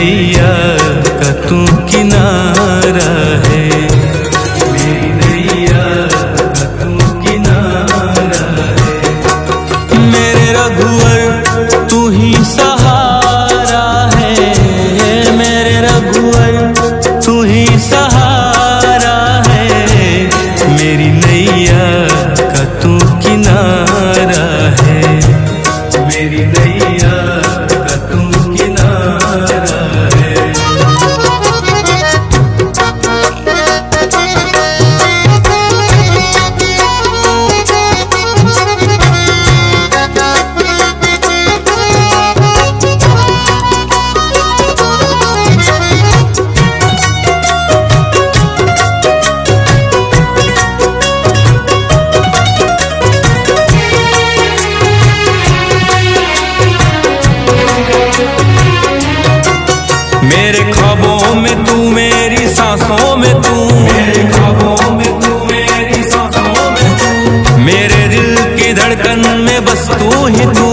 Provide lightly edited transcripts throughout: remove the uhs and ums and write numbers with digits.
नैया का तू किनारा है, मेरी नैया का तू किनारा है। मेरे रघुवर तू ही सहारा है, मेरे रघुवर तू ही सहारा है। मेरी नैया का तू किनारा है, मेरी नैया का तू किनारा है। मेरे ख्वाबों में तू, मेरी सांसों में तू, मेरे ख्वाबों में तू, मेरी सांसों में तू। मेरे दिल की धड़कन में बस तू ही तू,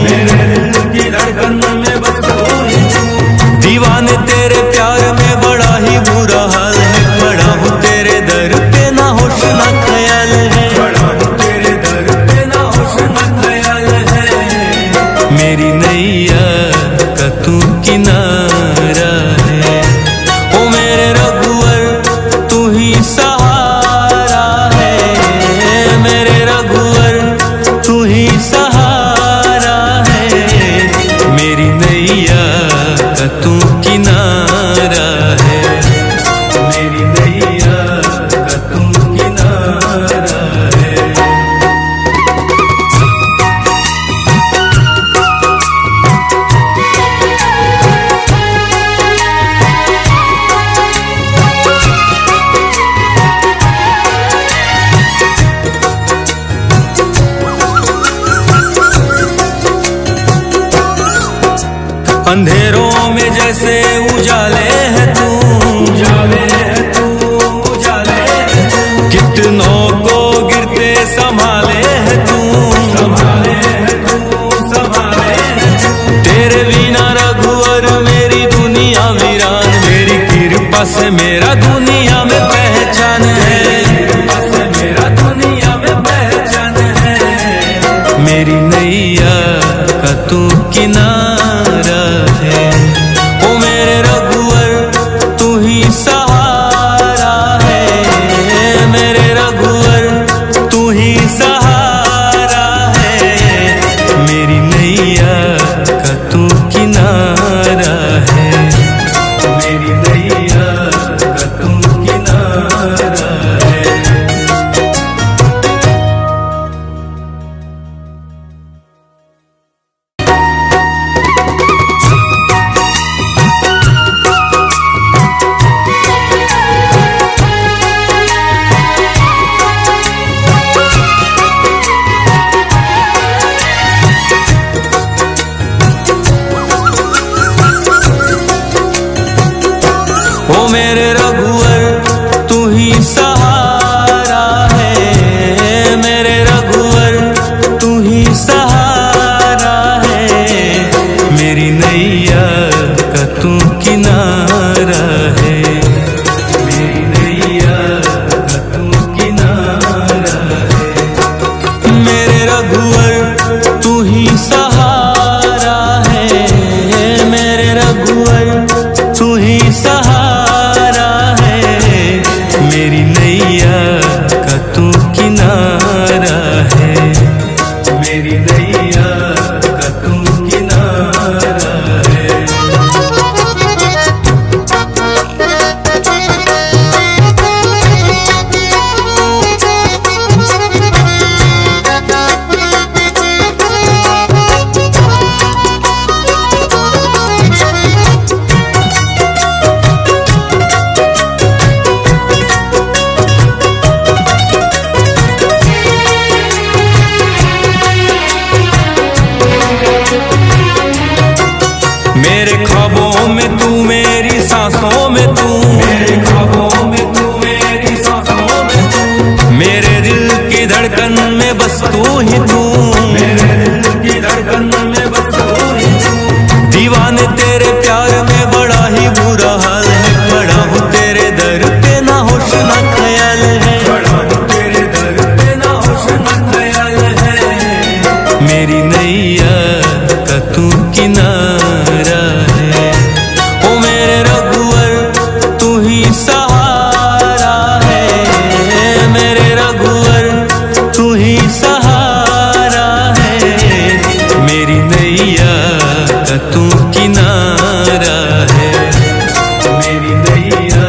मेरे दिल की धड़कन में बस तू ही तू। दीवाने तेरे प्यार में बड़ा ही बुरा हाल है, खड़ा हूँ तेरे दर पे ना होश ना ख्याल है, खड़ा हूँ तेरे दर पे ना होश ना ख्याल है। मेरी नैया का तू किनारा है, ओ मेरे रघुवर तू ही सहारा है, मेरे रघुवर तू ही सहारा है। मेरी नैया का तू किनारा है, मेरी नैया का तू किनारा है। अंधेरों में जैसे उजाले है तू, उजाले है तू, उजाले है तू। कितनों को गिरते संभाले है तू, संभाले है तू, संभाले है तू। तेरे बिना रघुवर मेरी दुनिया वीरान, मेरी कृपा से मेरा दुनिया में पहचान है, कृपा से मेरा दुनिया में पहचान है। मेरी नैया का तू किनारा है, ओ मेरे रघुवर तू ही सहारा है, मेरे रघुवर तू ही सहारा है। मेरी नैया का तू किनारा है, मेरी नैया का तू किनारा है। ओ मेरे रघुवर तू ही सहारा है, मेरे रघुवर तू ही सहारा है। मेरी नैया का तू किनारा है, मेरी नैया का तू किनारा है। मेरे रघुवर तू ही सहारा है, मेरे रघुवर तू ही सहारा है। मेरी नैया का तू किनारा है, मेरी नैया का तू किनारा है। मेरे ख्वाबों में तू, मेरी सांसों में तू, मेरे ख्वाबों में तू, मेरी सांसों में तू। मेरे दिल की धड़कन में बस तू ही तू, मेरे दिल की धड़कन में बस तू ही तू। दीवाने तेरे प्यार में बड़ा किनारा है, मेरी नैया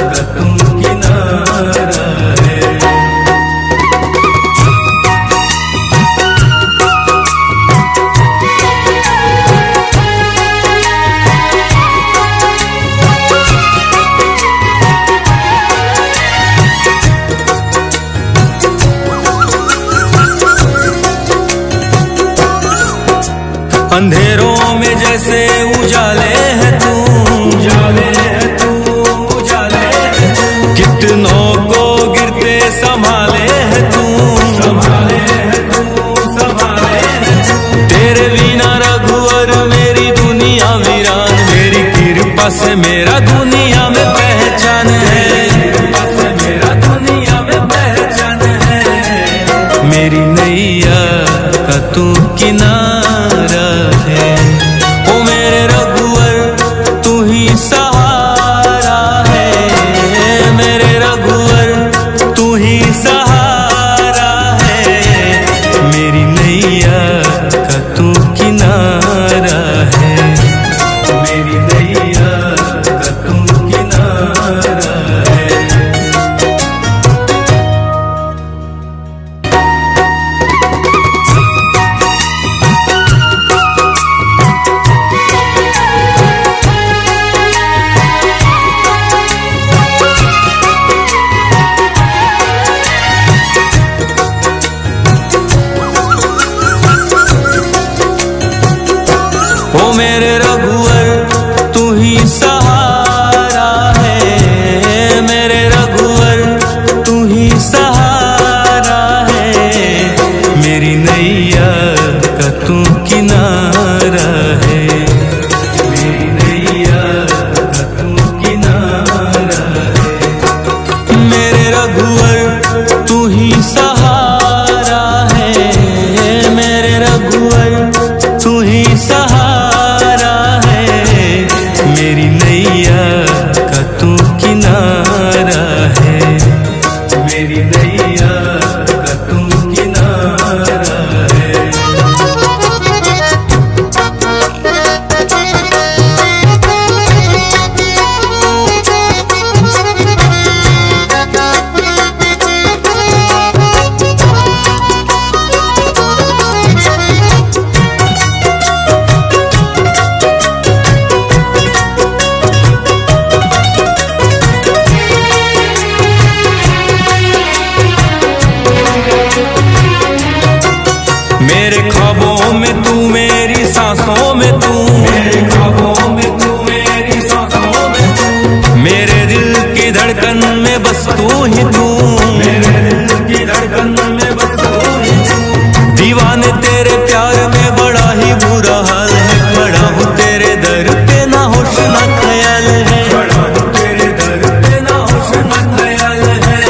का तू किनारा है। अंधेरों में जैसे उजाले है तू, उजाले है तू, उजाले है तू। कितनों को गिरते संभाले है तू, संभाले है तू, संभाले है तू। तेरे बिना रघुवर मेरी दुनिया वीरान, मेरी कृपा से मेरा दुनिया में पहचान है, कृपा से मेरा दुनिया में पहचान है। मेरी नैया का तू किनारा है, ओ मेरे रघुवर तू ही सहारा है, मेरे रघुवर तू ही सहारा है। मेरी नैया का तू किनारा है, मेरी नैया का तू किनारा है। ओ मेरे रघुवर तू ही सहारा है, मेरे रघुवर तू ही सहारा है। मेरी नैया का तू किनारा है, मेरी नैया का तू किनारा है। मेरे रघुवर तू ही सहारा है, मेरे रघुवर तू ही सहारा है। मेरी नैया का तू किनारा है, मेरी नैया का तू किनारा है। मेरे ख्वाबों में तू, मेरी सांसों में तू, मेरे ख्वाबों में तू, मेरी सांसों में तू। मेरे दिल की धड़कन में बस तू ही तू, मेरे दिल की धड़कन में बस तू ही तू। दीवाने तेरे प्यार में बड़ा ही बुरा हाल है, खड़ा हूँ तेरे दर पे ना होश ना ख्याल है, खड़ा हूँ तेरे दर पे ना होश ना ख्याल है।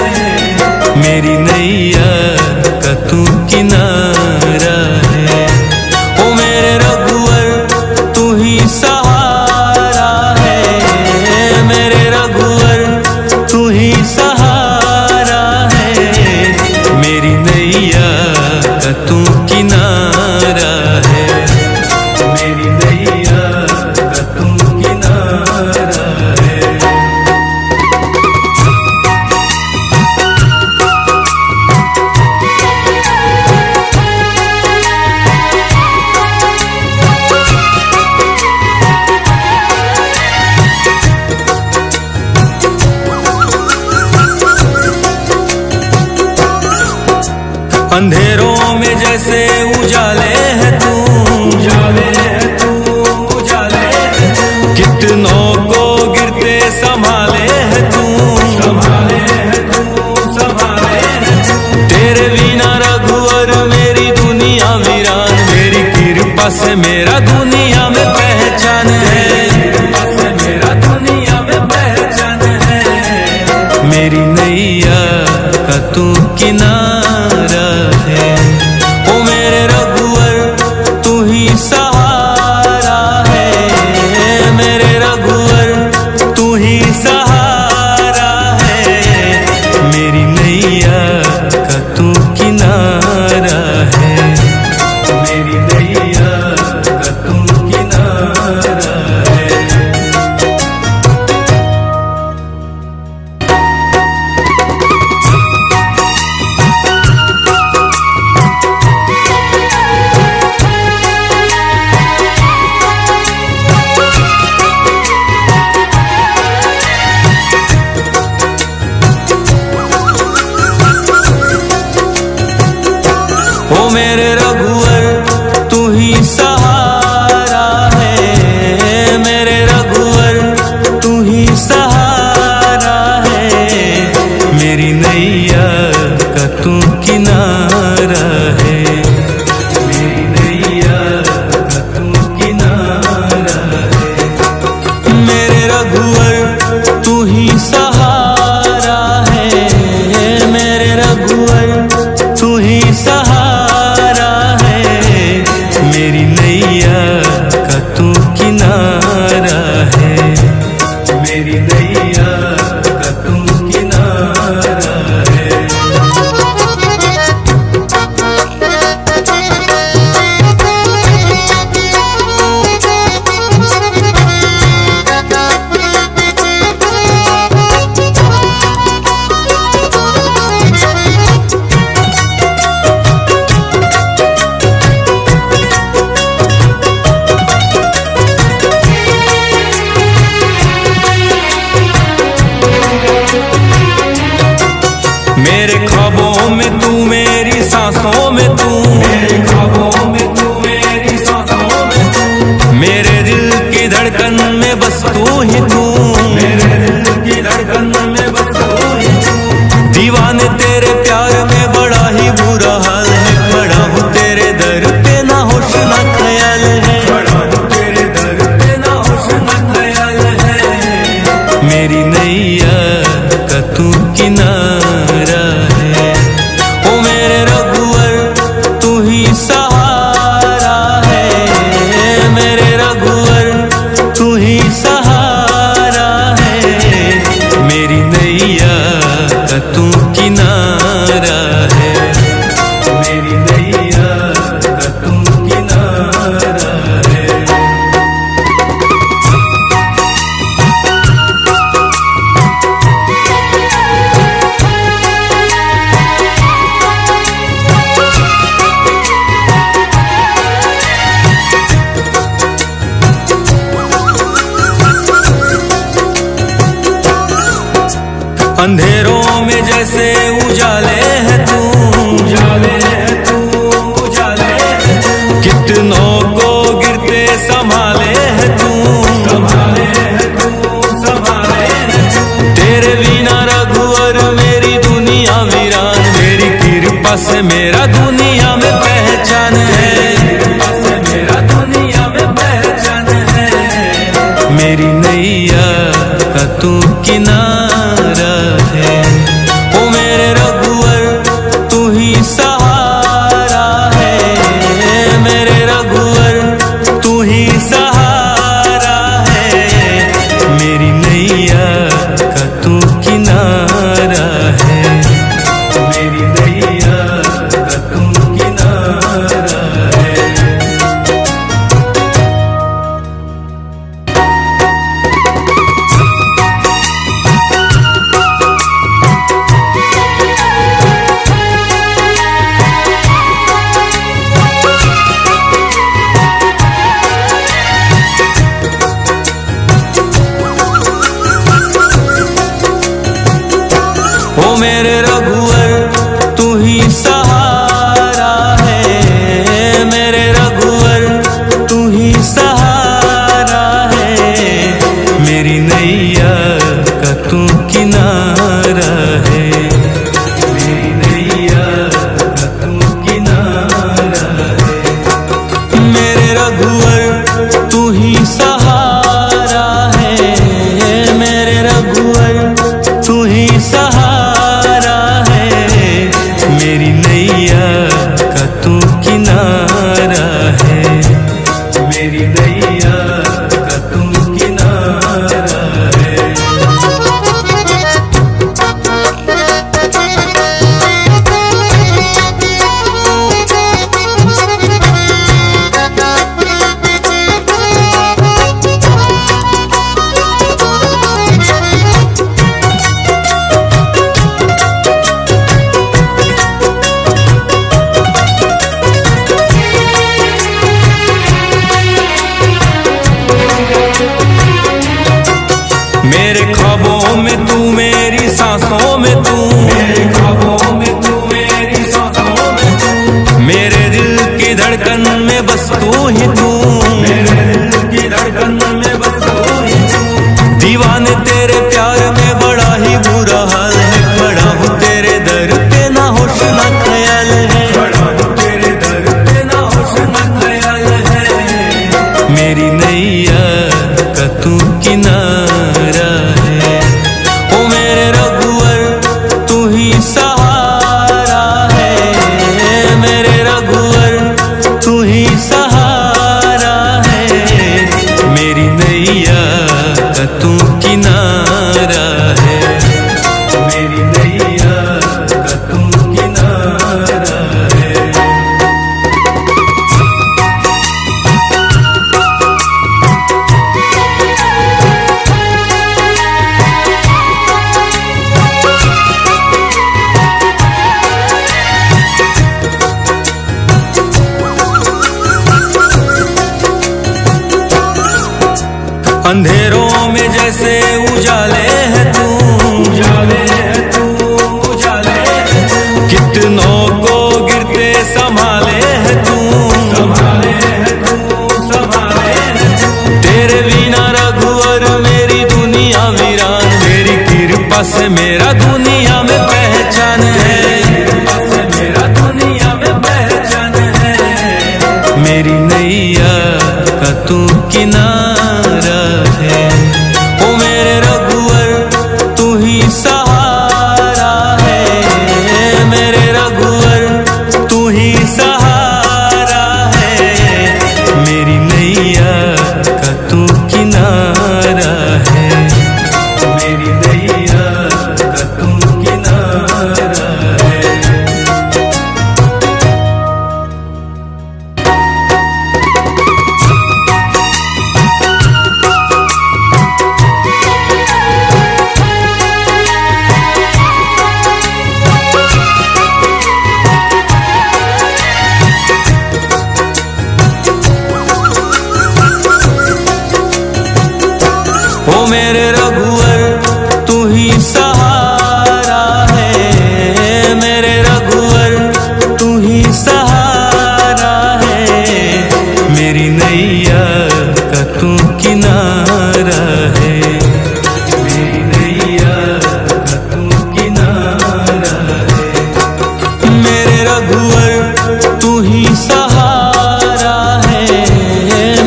मेरी नैया का तू किनारा है, ओ मेरे रघुवर तू ही सहारा है, मेरे रघुवर तू ही सहारा है। मेरी नैया का तू किनारा है, मेरी नैया का तू किनारा है। अंधेरों में जैसे उजाले है तू, उजाले है तू, उजाले है तू। कितनों को गिरते संभाले है तू, संभाले है तू, संभाले है तू। तेरे बिना रघुवर मेरी दुनिया वीरान, मेरी कृपा से मेरा दुनिया में पहचान है, कृपा से मेरा दुनिया में पहचान है। मेरी नैया का तू किनारा है, ओ मेरे रघुवर तू ही सहारा है, मेरे रघुवर तू ही सहारा है। मेरी नैया का तू किनारा है, मेरी नैया का तू किनारा रघुवर तू ही सहारा है, मेरे रघुवर तू ही सहारा है, मेरी नैया का तू किनारा है, मेरी नैया का तू किनारा है। मेरे ख्वाबों में तू, मेरी सांसों में तू, मेरे ख्वाबों में तू, मेरी सांसों में तू, मेरे दिल की धड़कन में बस तू ही तू, मेरे दिल की धड़कन में बस तू ही तू। दीवाने तेरे प्यार में बड़ा ही बुरा हाल है, खड़ा हूँ तेरे दर पे ना होश ना ख्याल है, खड़ा हूँ तेरे दर पे ना होश ना ख्याल है, मेरी नैया का तू किनारा है, ओ मेरे रघुवर तू ही सहारा है, मेरे रघुवर तू ही सहारा है, मेरी नैया का तू किनारा है, मेरी नैया का तू किनारा है। अंधेरों में जैसे उजाले है तू, उजाले है तू, उजाले है तू, कितनों को गिरते संभाले है तू, संभाले है तू, संभाले है तू। तेरे बिना रघुवर मेरी दुनिया वीरान, मेरी कृपा से मेरा दुनिया में पहचान है, कृपा से मेरा दुनिया में पहचान है, मेरी नैया का तू किनारा है, ओ मेरे रघुवर तू ही सहारा है, मेरे रघुवर तू ही सहारा है, मेरी नैया का तू किनारा है, मेरी नैया का तू किनारा है। ओ मेरे रघुवर तू ही सहारा है, मेरे रघुवर तू ही सहारा है, मेरी नैया का तू किनारा है, मेरी नैया का तू किनारा है, मेरे रघुवर तू ही सहारा है, मेरे रघुवर तू ही सहारा है, मेरी नैया का तू किनारा है, मेरी नैया का तू किनारा है। मेरे ख्वाबों में तू, मेरी सांसों में तू, मेरे ख्वाबों में तू, मेरी सांसों में तू, मेरे दिल की धड़कन में बस तू ही तू, मेरे दिल की धड़कन में बस तू ही तू। दीवाने तेरे प्यार में बड़ा ही बुरा हाल है, खड़ा हूँ तेरे दर पे ना होश ना ख्याल है, खड़ा हूँ तेरे दर पे ना होश ना ख्याल है, मेरी नैया का तू किनारा नैया का तू किनारा है, मेरी नैया का तू किनारा है। अंधेरों में जैसे उजाले है तू, उजाले है तू, उजाले है तू। कितनों को गिरते संभाले है तू, संभाले है तू, संभाले है तू। तेरे बिना रघुवर मेरी दुनिया वीरान, तेरी कृपा से मेरा दुनिया में पहचान है, कृपा से मेरा दुनिया में पहचान है। मेरी नैया का तू किनारा है, ओ मेरे रघुवर तू ही सहारा है, मेरे रघुवर तू ही सहारा है। मेरी नैया का तू किनारा है, मेरी नैया का तू किनारा है। ओ मेरे रघुवर तू ही सहारा है, मेरे रघुवर तू ही सहारा है। मेरी नैया का तू किनारा है, मेरी नैया का तू किनारा है। मेरे रघुवर तू ही सहारा है,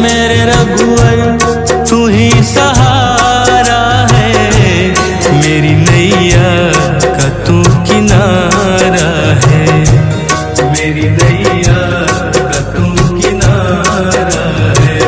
मेरे रघुवर तू ही सहारा है। मेरी नैया का तू किनारा है, मेरी नैया का तू किनारा है।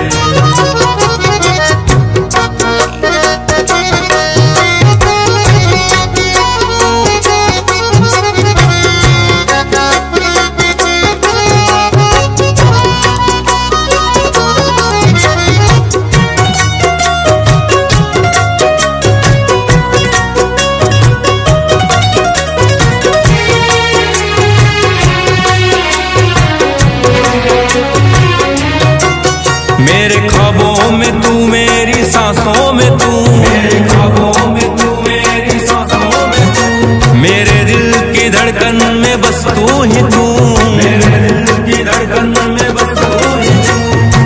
मेरे ख्वाबों में तू, मेरी सांसों में तू, मेरे ख्वाबों में तू, मेरी सांसों में तू। मेरे दिल की धड़कन में बस तू ही तू, मेरे दिल की धड़कन में बस तू ही तू।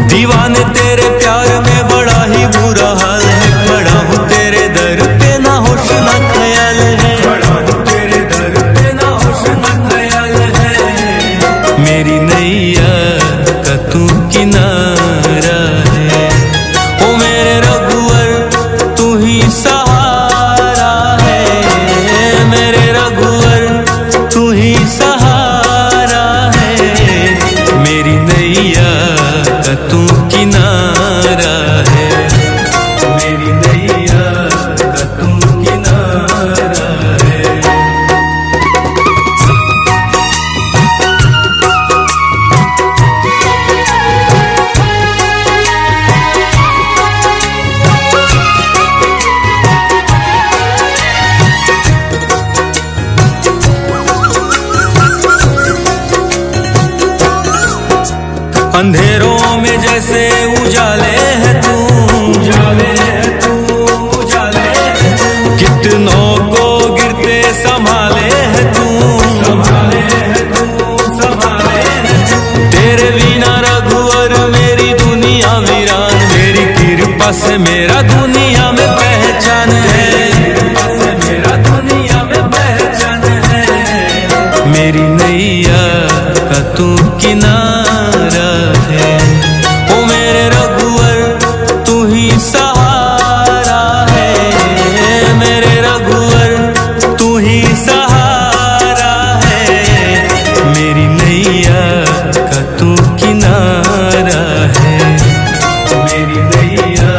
दीवाने तेरे प्यार में बड़ा ही बुरा हाल है, खड़ा हूँ तेरे दर पे ना होश ना ख्याल है, खड़ा हूँ तेरे दर पे ना होश ना ख्याल है। मेरी नैया का तू किनारा है, ओ मेरे रघुवर तू ही सहारा है, मेरे रघुवर तू ही सहारा है। मेरी नैया का तू किनारा है, मेरी नैया का तू किनारा है। अंधेरों में जैसे उजाले है तू, उजाले है तू, उजाले है तू। कितनों को गिरते संभाले है तू, संभाले है तू, संभाले है तू। तेरे बिना रघुवर मेरी दुनिया वीरान, तेरी कृपा से मेरा दुनिया में पहचान है, कृपा से मेरा दुनिया में पहचान है। मेरी नैया का तू किनारा है, ओ मेरे रघुवर तू ही सहारा है, मेरे रघुवर तू ही सहारा है। मेरी नैया का तू किनारा है, मेरी नैया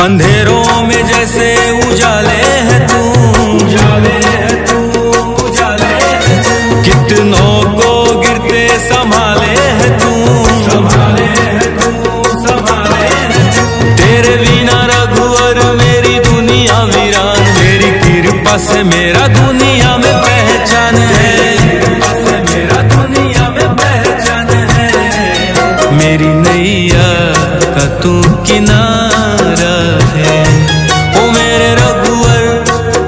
अंधेरों में जैसे उजाले है तू, उजाले है तू, उजाले है तू। कितनों को गिरते संभाले है तू, संभाले है तू, संभाले है तू। तेरे बिना रघुवर मेरी दुनिया वीरान, मेरी कृपा से मेरा दुनिया में पहचान है, कृपा से मेरा दुनिया में पहचान है। मेरी नैया का तू किनारा है, ओ मेरे रघुवर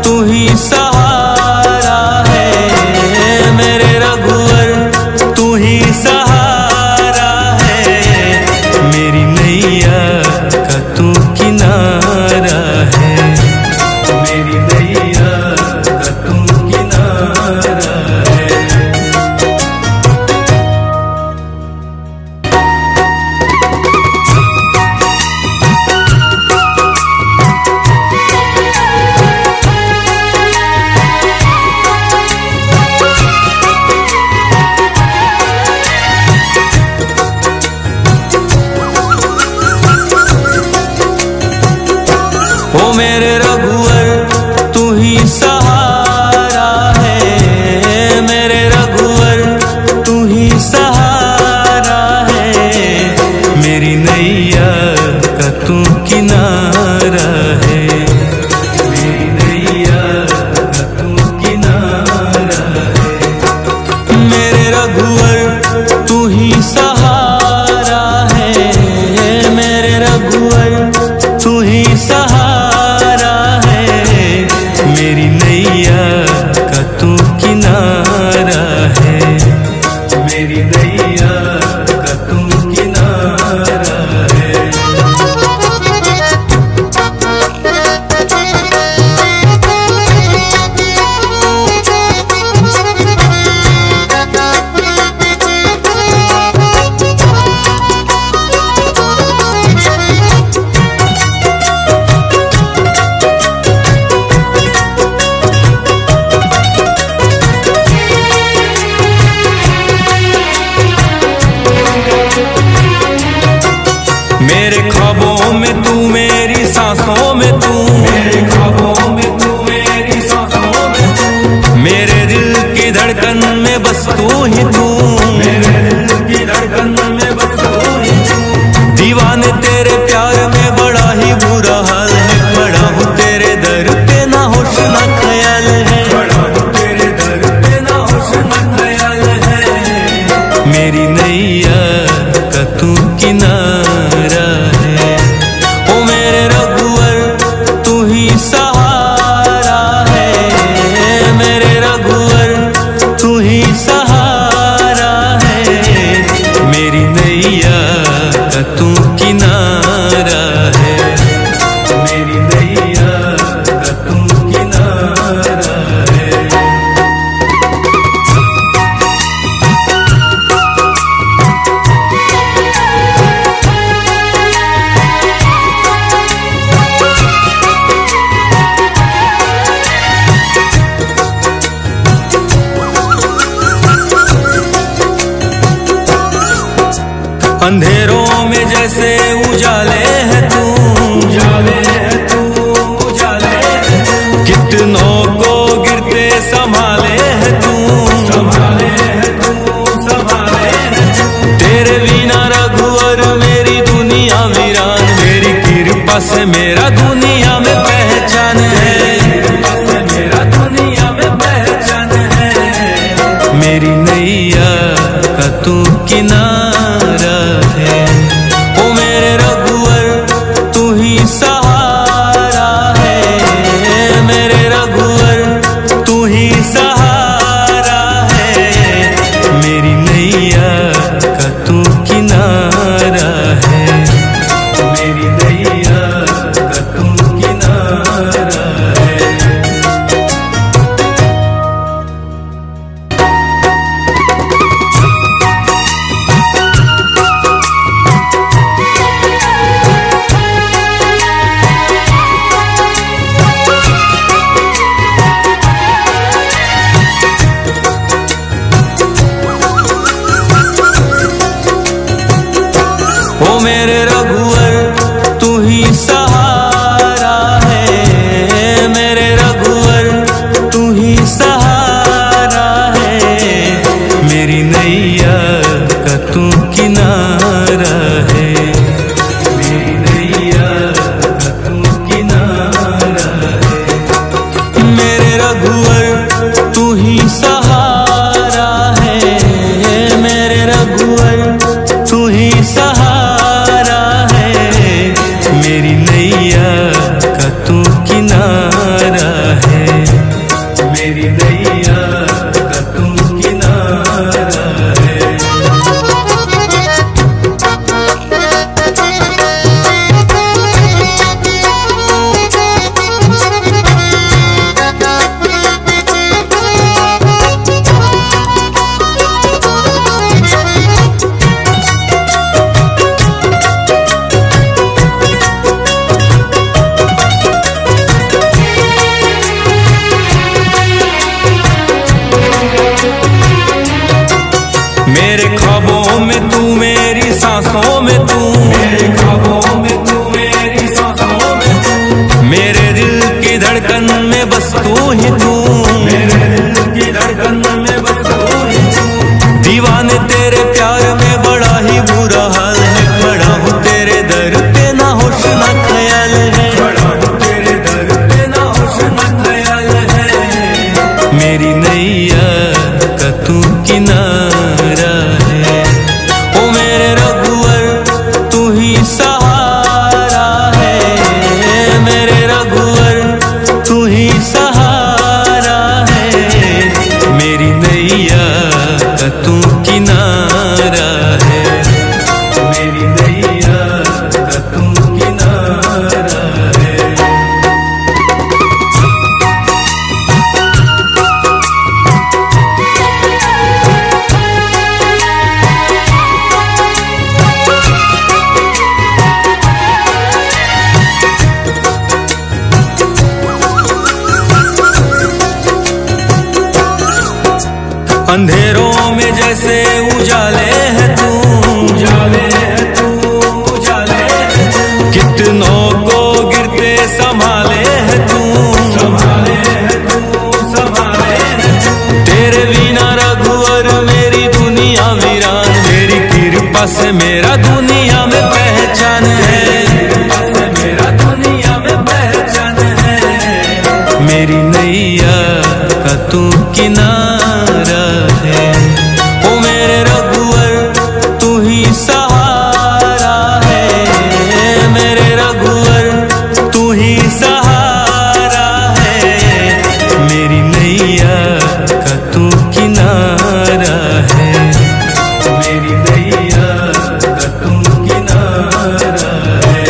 तू ही सहारा है, मेरे रघुवर तू ही सहारा है। मेरी नैया का तू किनारा है, मेरी नैया का तू किनारा है। ओ मेरे रघुवर तू ही सहारा है, मेरे रघुवर तू ही सहारा है। मेरी नैया का तू किनारा है, मेरी नैया का तू किनारा है। मेरे रघुवर तू ही सहारा है, मेरे रघुवर तू ही सहारा है। मेरी नैया का तू किनारा है, मेरी नैया का तू किनारा है। मेरे ख्वाबों में तू, मेरी सांसों में तू, मेरे ख्वाबों में तू, मेरी सांसों में तू। मेरे दिल की धड़कन में बस तू ही तू, मेरे दिल की धड़कन में बस तू ही तू। दीवाने तेरे प्यार में बड़ा ही बुरा हाल है, खड़ा हूँ तेरे दर पे ना होश ना ख्याल है, खड़ा हूँ तेरे दर पे ना होश ना ख्याल है। मेरी नैया का तू किनारा है, ओ मेरे रघुवर तू ही सहारा है, मेरे रघुवर तू ही सहारा है। मेरी नैया का तू किनारा है, मेरी नैया का तू किनारा है। अंधेरों में जैसे उजाले है तू, उजाले है तू, उजाले है तू। कितनों को गिरते संभाले है तू, संभाले है तू, संभाले है तू। तेरे बिना रघुवर मेरी दुनिया वीरान, मेरी कृपा से मेरा दुनिया में पहचान है, कृपा से मेरा दुनिया में पहचान है। मेरी नैया का तू किनारा है, ओ मेरे रघुवर तू ही सहारा है, मेरे रघुवर तू ही सहारा है। मेरी नैया का तू किनारा है, मेरी नैया का तू किनारा है। नैया का तू किनारा है, मेरी नैया का तू किनारा है। मेरे रघुवर तू ही सहारा है, मेरे रघुवर तू ही सहारा है, मेरी नैया का तू किनारा है, मेरी नैया का तू किनारा है। मेरे ख्वाबों में तू, मेरी सांसों में तू, मेरे ख्वाबों में तू, मेरी सांसों में तू, मेरे दिल की धड़कन में बस तू ही तू, मेरे दिल की धड़कन में बस तू ही तू। दीवाने तेरे प्यार में बड़ा ही बुरा हाल है, खड़ा हूँ तेरे दर पे ना होश ना ख्याल है, खड़ा हूँ तेरे दर पे ना होश ना ख्याल है, मेरी नैया का तू किनारा है। ओ मेरे रघुवर तू ही सहारा है, मेरे रघुवर तू ही सहारा है, मेरी नैया का तू किनारा है, मेरी नैया का तू किनारा है। अंधेरों में जैसे उजाले है तू, उजाले है तू, उजाले है तू, कितनों को गिरते संभाले है तू, संभाले है तू, संभाले है तू। तेरे बिना रघुवर मेरी दुनिया वीरान, तेरी कृपा से मेरा दुनिया में पहचान है, कृपा से मेरा दुनिया में पहचान है, मेरी नैया का तू किनारा है। ओ मेरे रघुवर तू ही सहारा है, मेरे रघुवर तू ही सहारा है, मेरी नैया का तू किनारा है, मेरी नैया का तू किनारा है।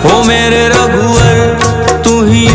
ओ मेरे रघुवर तू ही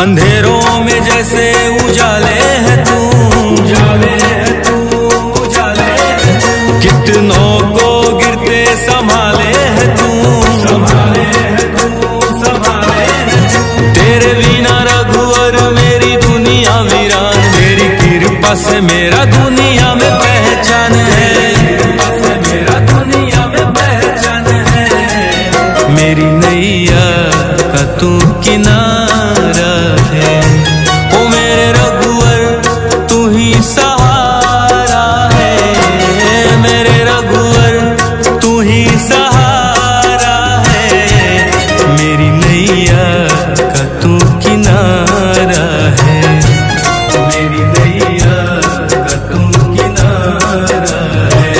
अंधेरों में जैसे उजाले है तू, उजाले है तू, उजाले है तू। कितनों को गिरते संभाले है तू, संभाले है तू, संभाले है तू। तेरे बिना रघुवर मेरी दुनिया वीरान, तेरी कृपा से मेरा दुनिया में पहचान है, कृपा से मेरा दुनिया में पहचान है। मेरी नैया का तू किनारा है, ओ मेरे रघुवर तू ही सहारा है, मेरे रघुवर तू ही सहारा है। मेरी नैया का तू किनारा है, मेरी नैया का तू किनारा है।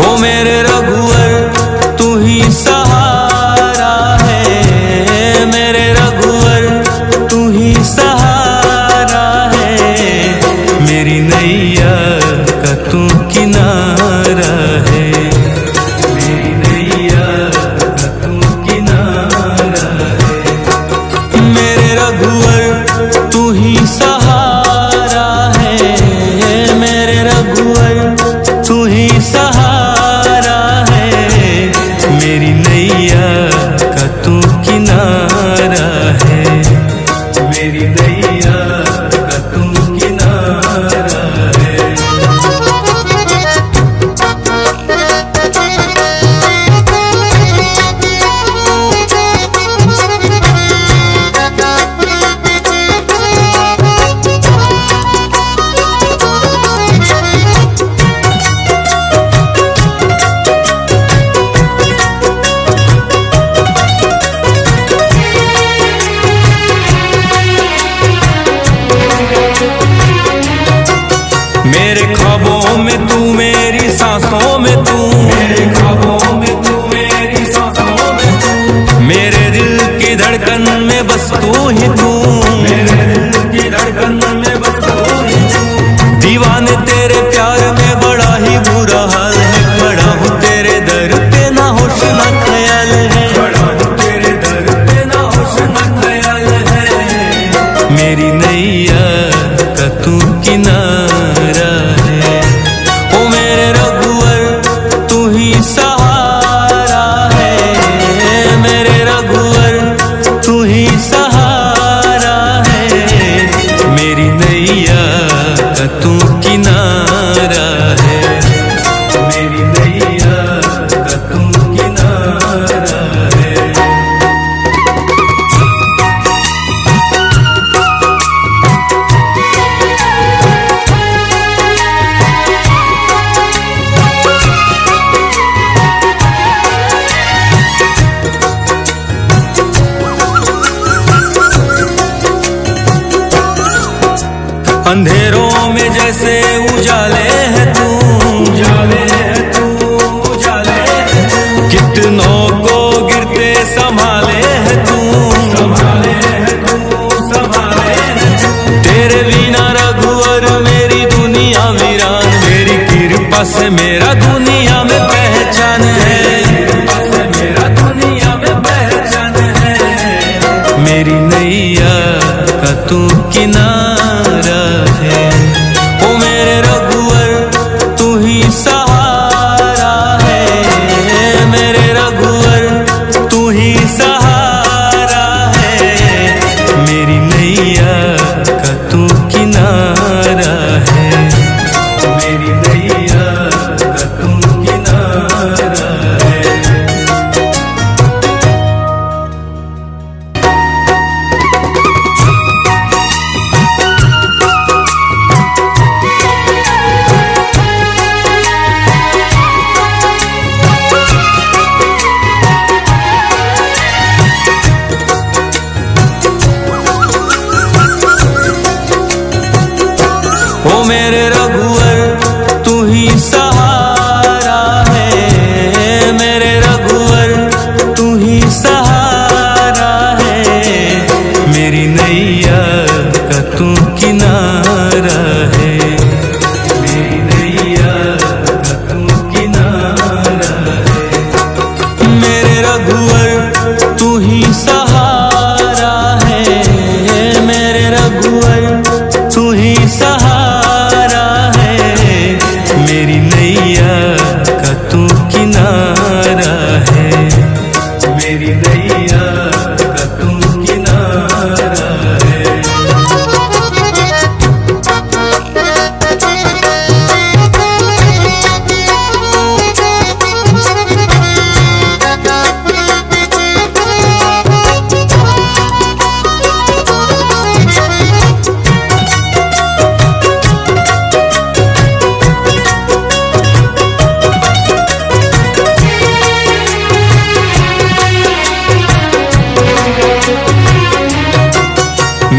ओ मेरे रघुवर तू ही सहारा है, मेरे रघुवर तू ही सहारा है। मेरी नैया का तू किनारा है, मेरी नैया का तू किनारा है। मेरे रघुवर तू ही सहारा है, मेरे रघुवर तू ही सहारा है। मेरी नैया का तू किनारा है, मेरी नैया का तू किनारा है। मेरे ख्वाबों में तू, मेरी सांसों में तू, मेरे ख्वाबों में तू, मेरी सांसों में तू। मेरे दिल की धड़कन में बस तू ही तू, मेरे दिल की धड़कन में बस तू ही तू। दीवाने तेरे प्यार में बड़ा ही बुरा हाल है, खड़ा हूँ तेरे दर पे ना होश ना ख्याल है, खड़ा हूँ तेरे दर पे ना होश ना ख्याल है। मेरी नैया का तू किनारा है, ओ मेरे रघुवर तू ही सहारा है, मेरे रघुवर तू ही सहारा है। मेरी नैया का तू किनारा है, मेरी नैया का तू किनारा है। अंधेरों में जैसे उजाले है तू, उजाले है तू, उजाले है तू। कितनों को गिरते संभाले है तू, संभाले है तू, संभाले है तू। तेरे बिना रघुवर मेरी दुनिया वीरान, तेरी कृपा से मेरा दुनिया में पहचान है, कृपा से मेरा दुनिया में पहचान है। मेरी नैया का तू किनारा है, ओ मेरे रघुवर तू ही सहारा है, मेरे रघुवर तू ही सहारा है। मेरी नैया का तू किनारा है, मेरी नैया का तू किनारा है। ओ मेरे रघुवर तू ही सहारा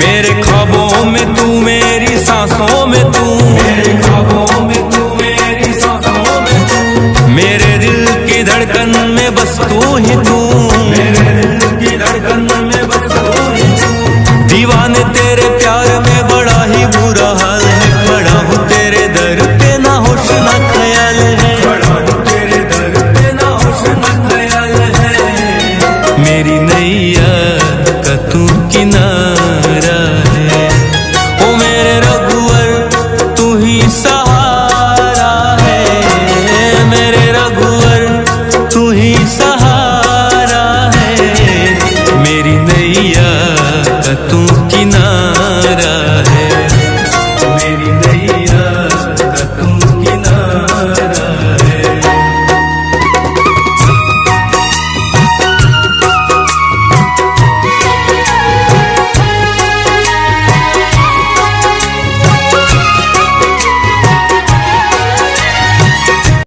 मेरे ख्वाबों में तू मेरी सांसों में तू, मेरे ख्वाबों में तू मेरी सांसों में तू, मेरे दिल की धड़कन में बस तू ही तू, मेरे दिल की धड़कन में बस तू ही तू। दीवाने तेरे प्यार में बड़ा ही बुरा हाल है, खड़ा हूँ तेरे दर पे ना होश ना ख्याल है, खड़ा हूँ तेरे दर पे ना होश ना ख्याल है। मेरी नैया का तू किनारा